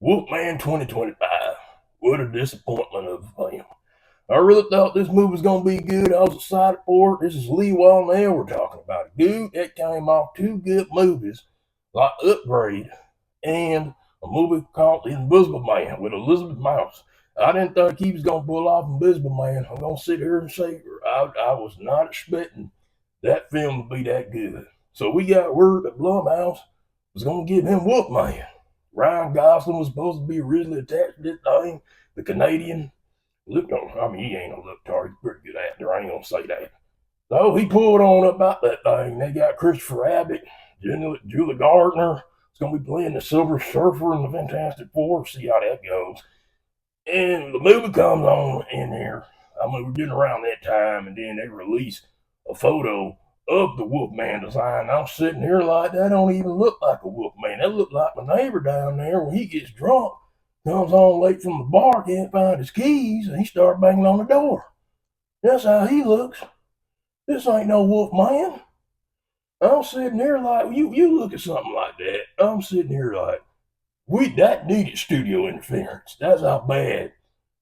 Wolfman 2025. What a disappointment of a film. I really thought this movie was going to be good. I was excited for it. This is Lee Wallnell we're talking about. Dude, that came off two good movies like Upgrade and a movie called The Invisible Man with Elizabeth Mouse. I didn't think he was going to pull off Invisible Man. I'm going to sit here and say I was not expecting that film to be that good. So we got word that Blumhouse was going to give him Wolfman. Ryan Gosling was supposed to be originally attached to this thing. The Canadian looked on. I mean, he ain't a look tart. He's a pretty good actor. I ain't gonna say that. So he pulled on up about that thing. They got Christopher Abbott, Julie Gardner. It's gonna be playing the Silver Surfer in the Fantastic Four. See how that goes. And the movie comes on in here. I mean, we're getting around that time, and then they release a photo of the Wolfman design. I'm sitting here like that don't even look like a Wolfman. That look like my neighbor down there when he gets drunk, comes home late from the bar, can't find his keys, and he starts banging on the door. That's how he looks. This ain't no Wolfman. I'm sitting here like you look at something like that. I'm sitting here like that needed studio interference. That's how bad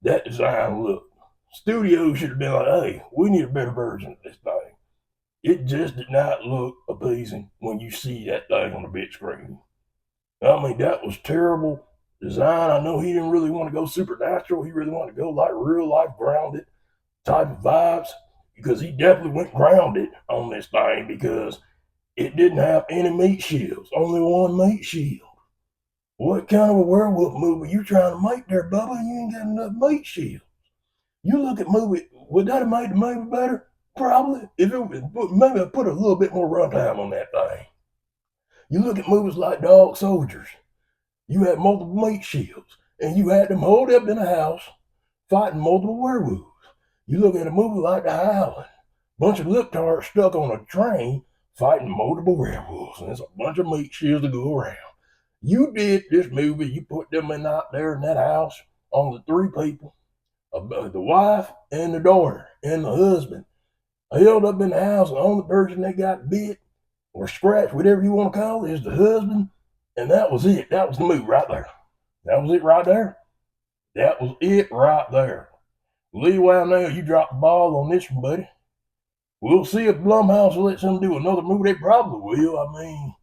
that design looked. Studio should have been like, hey, we need a better version of this thing. It just did not look appeasing when you see that thing on the big screen. I mean, that was terrible design. I know he didn't really want to go supernatural. He really wanted to go like real life grounded type of vibes because he definitely went grounded on this thing because it didn't have any meat shields, only one meat shield. What kind of a werewolf movie you trying to make there, Bubba? You ain't got enough meat shield. You look at movie, would that have made the movie better? Probably. If it maybe I put a little bit more runtime on that thing. You look at movies like Dog Soldiers. You had multiple meat shields, and you had them holed up in a house fighting multiple werewolves. You look at a movie like The Howling, bunch of lip-tarts stuck on a train fighting multiple werewolves, and there's a bunch of meat shields to go around. You did this movie, you put them in out there in that house on the three people, the wife and the daughter and the husband, held up in the house, and the only person that got bit or scratched, whatever you want to call it, is the husband, and that was it. That was the movie right there. That was it right there. That was it right there. Lee Wallnell, you dropped the ball on this one, buddy. We'll see if Blumhouse lets him do another movie. They probably will. I mean,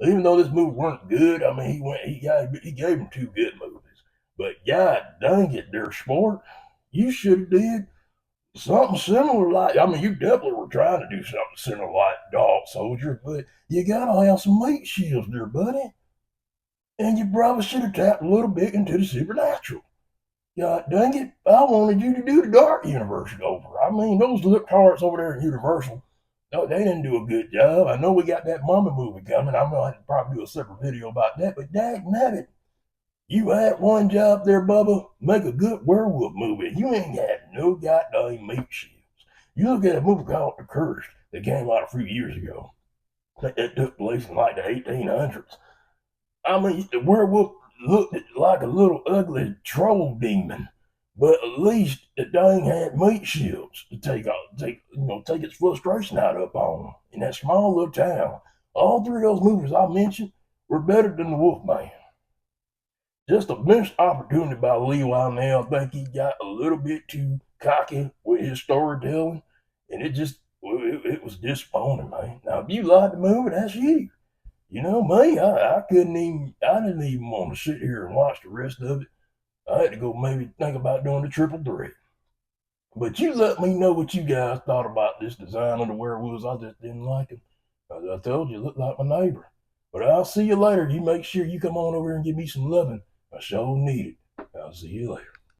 even though this movie weren't good, I mean, he gave him two good movies. But God dang it, there, sport, you should have did something similar. Like, I mean, you definitely were trying to do something similar like Dog Soldier, but you gotta have some meat shields there, buddy. And you probably should have tapped a little bit into the supernatural. God dang it, I wanted you to do the Dark Universe over. I mean, those lip tarts over there in Universal, no, they didn't do a good job. I know we got that Mama movie coming. I'm going to probably do a separate video about that, but dang nabbit, you had one job there, Bubba. Make a good werewolf movie. You ain't got no goddamn meat shields. You look at a movie called The Curse that came out a few years ago. That took place in like the 1800s. I mean, the werewolf looked like a little ugly troll demon, but at least the thing had meat shields to take its frustration out upon in that small little town. All three of those movies I mentioned were better than the Wolfman. Just a missed opportunity by Lee Wallnell. I think he got a little bit too cocky with his storytelling, and it was disappointing, man. Now, if you like the movie, that's you. You know me, I didn't even want to sit here and watch the rest of it. I had to go maybe think about doing the triple threat. But you let me know what you guys thought about this design of the werewolves. I just didn't like it. As I told you, it looked like my neighbor. But I'll see you later. You make sure you come on over here and give me some loving. I sure need it. I'll see you later.